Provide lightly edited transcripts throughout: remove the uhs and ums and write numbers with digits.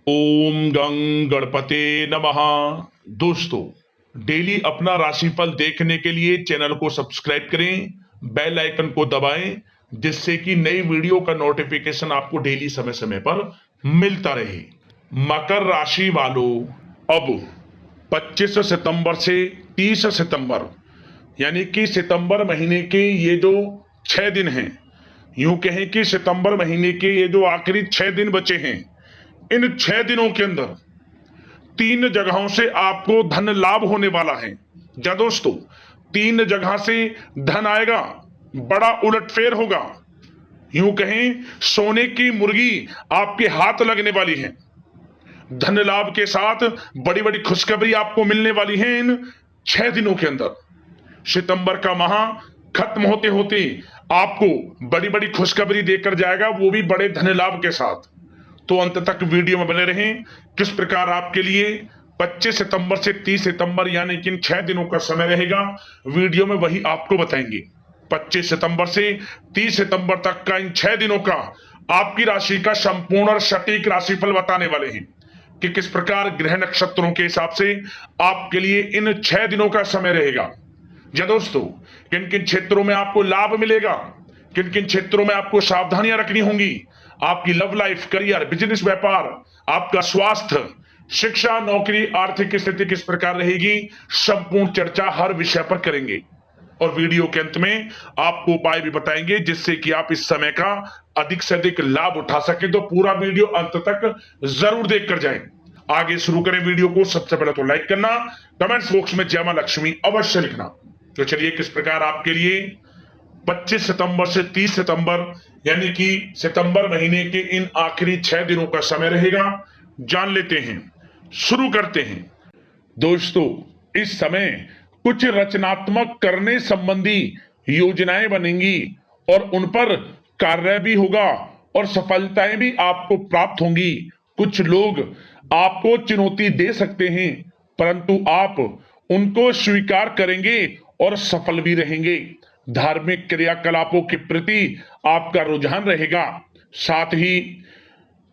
ओम गं गणपते नमः। दोस्तों, डेली अपना राशिफल देखने के लिए चैनल को सब्सक्राइब करें, बेल आइकन को दबाएं, जिससे कि नई वीडियो का नोटिफिकेशन आपको डेली समय समय पर मिलता रहे। मकर राशि वालों, अब 25 सितंबर से 30 सितंबर यानी कि सितंबर महीने के ये जो 6 दिन हैं, यूं कहें कि सितंबर महीने के ये जो आखिरी 6 दिन बचे हैं, इन 6 दिनों के अंदर 3 जगहों से आपको धन लाभ होने वाला है। जा दोस्तों, 3 जगह से धन आएगा, बड़ा उलटफेर होगा। यूं कहें सोने की मुर्गी आपके हाथ लगने वाली है। धन लाभ के साथ बड़ी बड़ी खुशखबरी आपको मिलने वाली है इन 6 दिनों के अंदर। सितंबर का माह खत्म होते होते आपको बड़ी बड़ी खुशखबरी देकर जाएगा, वो भी बड़े धन लाभ के साथ। तो अंत तक वीडियो में बने रहें। किस प्रकार आपके लिए 25 सितंबर से 30 सितंबर यानी कि इन 6 दिनों का समय रहेगा, वीडियो में वही आपको बताएंगे। 25 सितंबर से 30 सितंबर तक का इन 6 दिनों का आपकी राशि का संपूर्ण और सटीक राशिफल बताने वाले हैं कि किस प्रकार ग्रह नक्षत्रों के हिसाब से आपके लिए इन 6 दिनों का समय रहेगा। जी दोस्तों, किन किन क्षेत्रों में आपको लाभ मिलेगा, किन किन क्षेत्रों में आपको सावधानियां रखनी होंगी, आपकी लव लाइफ, करियर, बिजनेस, व्यापार, आपका स्वास्थ्य, शिक्षा, नौकरी, आर्थिक स्थिति किस प्रकार रहेगी, संपूर्ण चर्चा हर विषय पर करेंगे। और वीडियो के अंत में आपको उपाय भी बताएंगे जिससे कि आप इस समय का अधिक से अधिक लाभ उठा सके। तो पूरा वीडियो अंत तक जरूर देख कर जाएं। आगे शुरू करें वीडियो को। सबसे पहले तो लाइक करना, कमेंट्स बॉक्स में जय मां लक्ष्मी अवश्य लिखना। तो चलिए, किस प्रकार आपके लिए 25 सितंबर से 30 सितंबर यानी कि सितंबर महीने के इन आखिरी 6 दिनों का समय रहेगा, जान लेते हैं। शुरू करते हैं। दोस्तों, इस समय कुछ रचनात्मक करने संबंधी योजनाएं बनेंगी और उन पर कार्य भी होगा और सफलताएं भी आपको प्राप्त होंगी। कुछ लोग आपको चुनौती दे सकते हैं, परंतु आप उनको स्वीकार करेंगे और सफल भी रहेंगे। धार्मिक क्रियाकलापों के प्रति आपका रुझान रहेगा। साथ ही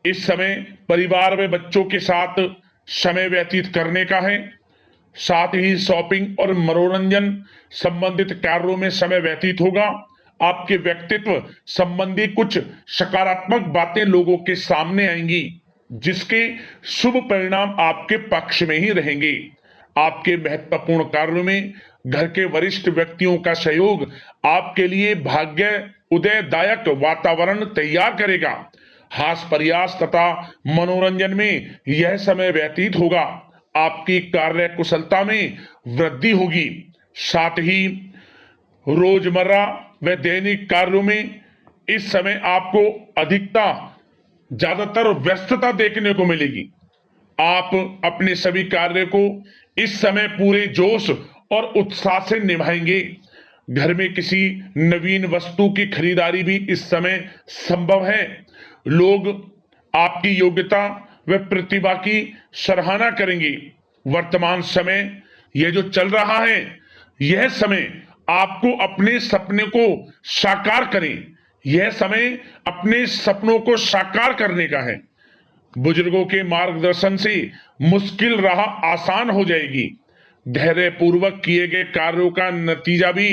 इस समय परिवार में बच्चों के साथ समय व्यतीत करने का है। साथ ही शॉपिंग और मनोरंजन संबंधित कार्यों में समय व्यतीत होगा। आपके व्यक्तित्व संबंधी कुछ सकारात्मक बातें लोगों के सामने आएंगी, जिसके शुभ परिणाम आपके पक्ष में ही रहेंगे। आपके महत्वपूर्ण कार्यों में घर के वरिष्ठ व्यक्तियों का सहयोग आपके लिए भाग्य उदयदायक वातावरण तैयार करेगा। हास्य प्रयास तथा मनोरंजन में यह समय व्यतीत होगा। आपकी कार्य कुशलता में वृद्धि होगी। साथ ही रोजमर्रा व दैनिक कार्यों में इस समय आपको ज्यादातर व्यस्तता देखने को मिलेगी। आप अपने सभी कार्य को इस समय पूरे जोश और उत्साह से निभाएंगे। घर में किसी नवीन वस्तु की खरीदारी भी इस समय संभव है। लोग आपकी योग्यता व प्रतिभा की सराहना करेंगे। वर्तमान समय यह जो चल रहा है, यह समय आपको अपने सपने को साकार करें। यह समय अपने सपनों को साकार करने का है। बुजुर्गों के मार्गदर्शन से मुश्किल राह आसान हो जाएगी। धैर्य पूर्वक किए गए कार्यों का नतीजा भी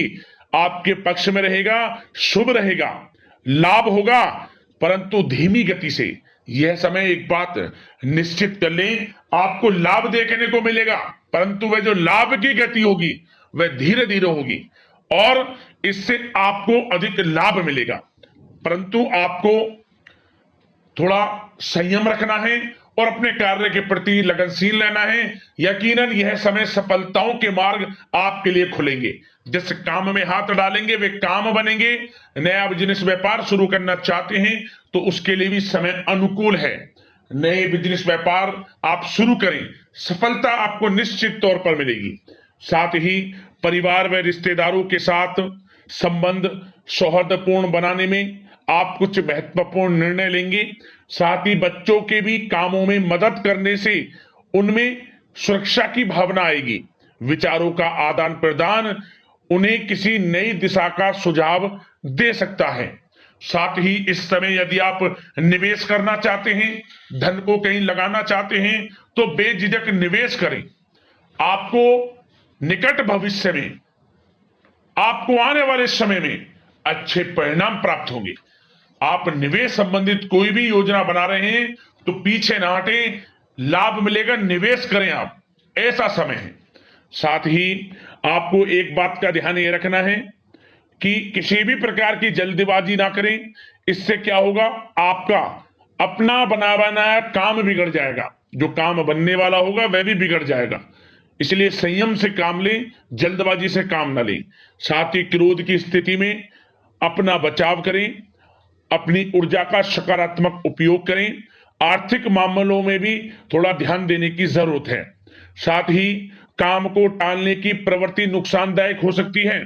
आपके पक्ष में रहेगा, शुभ रहेगा, लाभ होगा, परंतु धीमी गति से। यह समय एक बात निश्चित कर लें, आपको लाभ देखने को मिलेगा, परंतु वह जो लाभ की गति होगी वह धीरे धीरे होगी और इससे आपको अधिक लाभ मिलेगा। परंतु आपको थोड़ा संयम रखना है और अपने कार्य के प्रति लगनशील रहना है। यकीनन यह समय सफलताओं के मार्ग आपके लिए खुलेंगे। जिस काम में हाथ डालेंगे वे काम बनेंगे। नया बिजनेस व्यापार शुरू करना चाहते हैं तो उसके लिए भी समय अनुकूल है। नए बिजनेस व्यापार आप शुरू करें, सफलता आपको निश्चित तौर पर मिलेगी। साथ ही परिवार व रिश्तेदारों के साथ संबंध सौहार्दपूर्ण बनाने में आप कुछ महत्वपूर्ण निर्णय लेंगे। साथ ही बच्चों के भी कामों में मदद करने से उनमें सुरक्षा की भावना आएगी। विचारों का आदान प्रदान उन्हें किसी नई दिशा का सुझाव दे सकता है। साथ ही इस समय यदि आप निवेश करना चाहते हैं, धन को कहीं लगाना चाहते हैं, तो बेझिझक निवेश करें। आपको निकट भविष्य में, आपको आने वाले समय में अच्छे परिणाम प्राप्त होंगे। आप निवेश संबंधित कोई भी योजना बना रहे हैं तो पीछे ना हटें, लाभ मिलेगा, निवेश करें आप, ऐसा समय है। साथ ही आपको एक बात का ध्यान ये रखना है कि किसी भी प्रकार की जल्दबाजी ना करें। इससे क्या होगा, आपका अपना बना बनाया काम बिगड़ जाएगा, जो काम बनने वाला होगा वह भी बिगड़ जाएगा। इसलिए संयम से काम लें, जल्दबाजी से काम ना लें। साथ ही क्रोध की स्थिति में अपना बचाव करें, अपनी ऊर्जा का सकारात्मक उपयोग करें। आर्थिक मामलों में भी थोड़ा ध्यान देने की जरूरत है। साथ ही काम को टालने की प्रवृत्ति नुकसानदायक हो सकती है,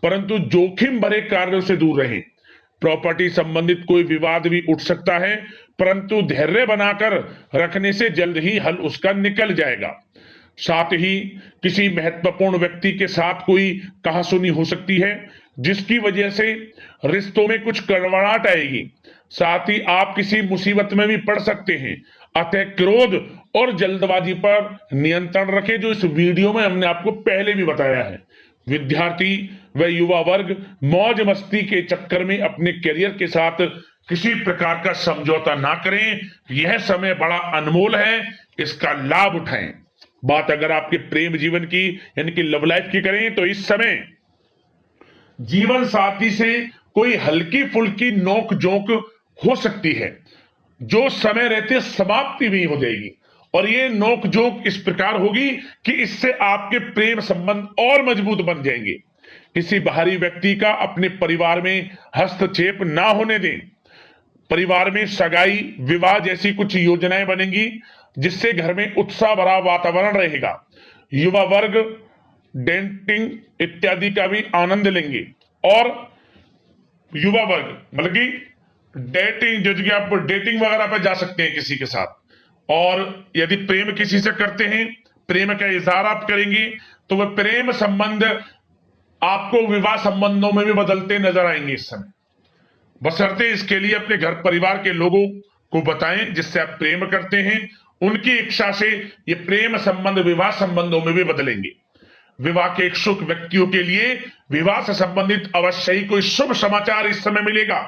परंतु जोखिम भरे कार्यों से दूर रहें। प्रॉपर्टी संबंधित कोई विवाद भी उठ सकता है, परंतु धैर्य बनाकर रखने से जल्द ही हल उसका निकल जाएगा। साथ ही किसी महत्वपूर्ण व्यक्ति के साथ कोई कहासुनी हो सकती है, जिसकी वजह से रिश्तों में कुछ कड़वाहट आएगी। साथ ही आप किसी मुसीबत में भी पड़ सकते हैं। अतः क्रोध और जल्दबाजी पर नियंत्रण रखें, जो इस वीडियो में हमने आपको पहले भी बताया है। विद्यार्थी व युवा वर्ग मौज मस्ती के चक्कर में अपने करियर के साथ किसी प्रकार का समझौता ना करें। यह समय बड़ा अनमोल है, इसका लाभ उठाएं। बात अगर आपके प्रेम जीवन की, यानी कि लव लाइफ की करें, तो इस समय जीवन साथी से कोई हल्की फुल्की नोक झोंक हो सकती है, जो समय रहते समाप्ति भी हो जाएगी। और ये नोक झोंक इस प्रकार होगी कि इससे आपके प्रेम संबंध और मजबूत बन जाएंगे। किसी बाहरी व्यक्ति का अपने परिवार में हस्तक्षेप ना होने दें। परिवार में सगाई, विवाह जैसी कुछ योजनाएं बनेंगी, जिससे घर में उत्साह भरा वातावरण रहेगा। युवा वर्ग डेटिंग इत्यादि का भी आनंद लेंगे। और युवा वर्ग मतलब कि डेटिंग, जैसे कि आप डेटिंग वगैरह पर जा सकते हैं किसी के साथ। और यदि प्रेम किसी से करते हैं, प्रेम का इजहार आप करेंगे, तो वह प्रेम संबंध आपको विवाह संबंधों में भी बदलते नजर आएंगे इस समय। बशर्ते इसके लिए अपने घर परिवार के लोगों को बताएं जिससे आप प्रेम करते हैं। उनकी इच्छा से ये प्रेम संबंध विवाह संबंधों में भी बदलेंगे। विवाह के इच्छुक व्यक्तियों के लिए विवाह से संबंधित अवश्य ही कोई शुभ समाचार इस समय मिलेगा।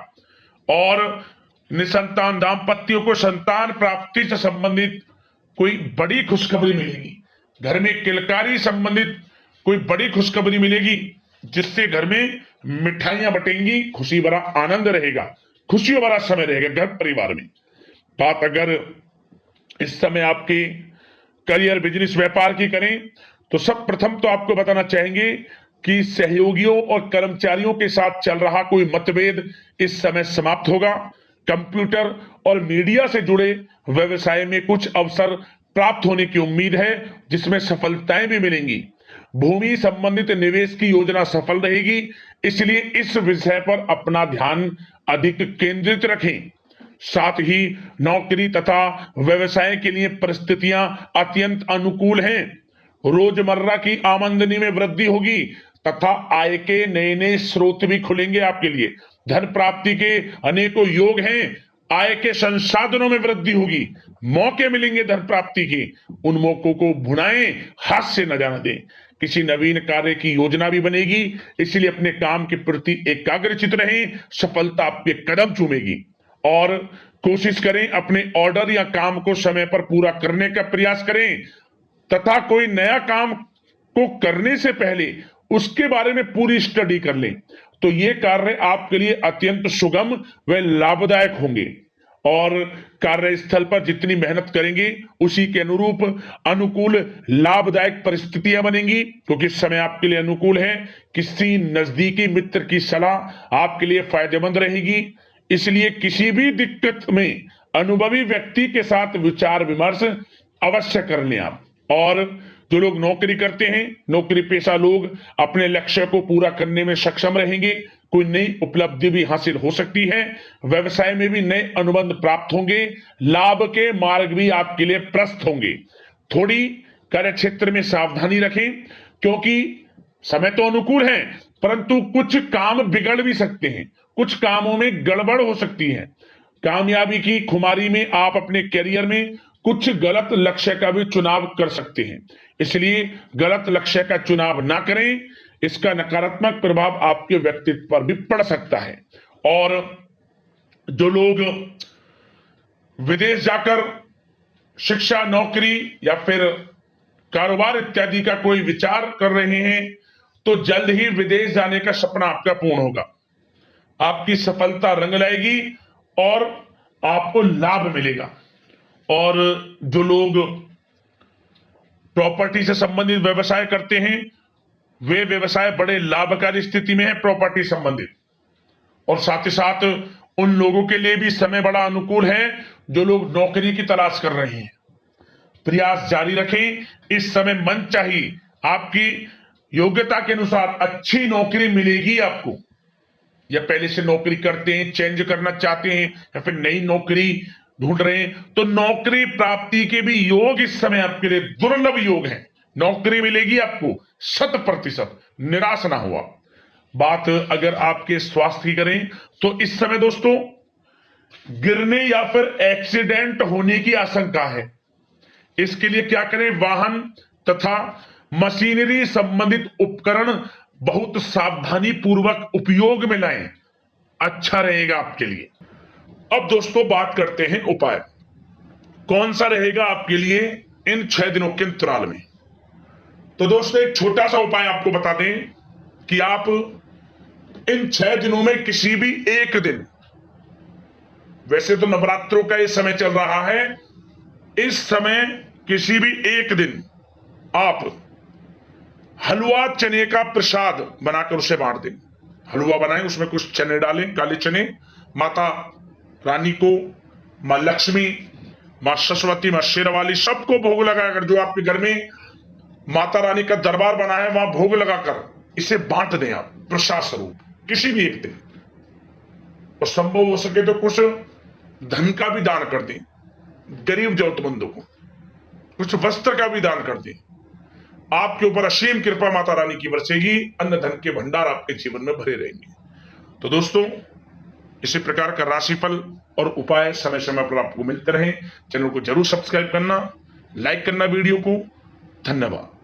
और निसंतान दाम्पत्यों को संतान प्राप्ति से संबंधित कोई बड़ी खुशखबरी मिलेगी। घर में किलकारी संबंधित कोई बड़ी खुशखबरी मिलेगी, जिससे घर में मिठाइयां बटेंगी, खुशी भरा आनंद रहेगा, खुशियों भरा समय रहेगा घर परिवार में। बात अगर इस समय आपके करियर, बिजनेस, व्यापार की करें, तो सब प्रथम तो आपको बताना चाहेंगे कि सहयोगियों और कर्मचारियों के साथ चल रहा कोई मतभेद इस समय समाप्त होगा। कंप्यूटर और मीडिया से जुड़े व्यवसाय में कुछ अवसर प्राप्त होने की उम्मीद है, जिसमें सफलताएं भी मिलेंगी। भूमि संबंधित निवेश की योजना सफल रहेगी, इसलिए इस विषय पर अपना ध्यान अधिक केंद्रित रखें। साथ ही नौकरी तथा व्यवसाय के लिए परिस्थितियां अत्यंत अनुकूल हैं। रोजमर्रा की आमदनी में वृद्धि होगी तथा आय के नए नए स्रोत भी खुलेंगे आपके लिए। धन प्राप्ति के अनेकों योग हैं। आय के संसाधनों में वृद्धि होगी, मौके मिलेंगे धन प्राप्ति के। उन मौकों को भुनाएं, हाथ से न जाने दें। किसी नवीन कार्य की योजना भी बनेगी, इसलिए अपने काम के प्रति एकाग्रचित रहें, सफलता आपके कदम चूमेगी। और कोशिश करें अपने ऑर्डर या काम को समय पर पूरा करने का प्रयास करें तथा कोई नया काम को करने से पहले उसके बारे में पूरी स्टडी कर लें, तो ये कार्य आपके लिए अत्यंत सुगम व लाभदायक होंगे। और कार्यस्थल पर जितनी मेहनत करेंगे उसी के अनुरूप अनुकूल लाभदायक परिस्थितियां बनेंगी, क्योंकि समय आपके लिए अनुकूल है। किसी नजदीकी मित्र की सलाह आपके लिए फायदेमंद रहेगी, इसलिए किसी भी दिक्कत में अनुभवी व्यक्ति के साथ विचार विमर्श अवश्य कर लें आप। और जो लोग नौकरी करते हैं, नौकरी पेशा लोग अपने लक्ष्य को पूरा करने में सक्षम रहेंगे। कोई नई उपलब्धि भी हासिल हो सकती है। व्यवसाय में भी नए अनुबंध प्राप्त होंगे। लाभ के मार्ग भी आपके लिए प्रशस्त होंगे। थोड़ी कार्य क्षेत्र में सावधानी रखें, क्योंकि समय तो अनुकूल है, परंतु कुछ काम बिगड़ भी सकते हैं, कुछ कामों में गड़बड़ हो सकती है। कामयाबी की खुमारी में आप अपने करियर में कुछ गलत लक्ष्य का भी चुनाव कर सकते हैं, इसलिए गलत लक्ष्य का चुनाव ना करें। इसका नकारात्मक प्रभाव आपके व्यक्तित्व पर भी पड़ सकता है। और जो लोग विदेश जाकर शिक्षा, नौकरी या फिर कारोबार इत्यादि का कोई विचार कर रहे हैं, तो जल्द ही विदेश जाने का सपना आपका पूर्ण होगा। आपकी सफलता रंग लाएगी और आपको लाभ मिलेगा। और जो लोग प्रॉपर्टी से संबंधित व्यवसाय करते हैं, वे व्यवसाय बड़े लाभकारी स्थिति में है प्रॉपर्टी संबंधित। और साथ ही साथ उन लोगों के लिए भी समय बड़ा अनुकूल है जो लोग नौकरी की तलाश कर रहे हैं। प्रयास जारी रखें, इस समय मन चाहिए आपकी योग्यता के अनुसार अच्छी नौकरी मिलेगी आपको। या पहले से नौकरी करते हैं, चेंज करना चाहते हैं, या फिर नई नौकरी ढूंढ रहे हैं, तो नौकरी प्राप्ति के भी योग इस समय आपके लिए दुर्लभ योग है। नौकरी मिलेगी आपको 100%, निराश ना हुआ। बात अगर आपके स्वास्थ्य की करें तो इस समय दोस्तों गिरने या फिर एक्सीडेंट होने की आशंका है। इसके लिए क्या करें? वाहन तथा मशीनरी संबंधित उपकरण बहुत सावधानी पूर्वक उपयोग में लाएं, अच्छा रहेगा आपके लिए। अब दोस्तों बात करते हैं उपाय, कौन सा रहेगा आपके लिए इन 6 दिनों के अंतराल में। तो दोस्तों एक छोटा सा उपाय आपको बता दें कि आप इन 6 दिनों में किसी भी एक दिन, वैसे तो नवरात्रों का ये समय चल रहा है, इस समय किसी भी एक दिन आप हलवा चने का प्रसाद बनाकर उसे बांट दें। हलवा बनाएं, उसमें कुछ चने डालें, काले चने, माता रानी को, मां लक्ष्मी, मां सरस्वती, मां शेरावाली, सबको भोग लगाकर, जो आपके घर में माता रानी का दरबार बना है वहां भोग लगाकर इसे बांट दें आप प्रसाद स्वरूप किसी भी एक दिन। और संभव हो सके तो कुछ धन का भी दान कर दें, गरीब जरूरतमंदों को कुछ वस्त्र का भी दान कर दें। आपके ऊपर असीम कृपा माता रानी की बरसेगी, अन्न धन के भंडार आपके जीवन में भरे रहेंगे। तो दोस्तों इसी प्रकार का राशिफल और उपाय समय समय पर आपको मिलते रहे। चैनल को जरूर सब्सक्राइब करना, लाइक करना वीडियो को। धन्यवाद।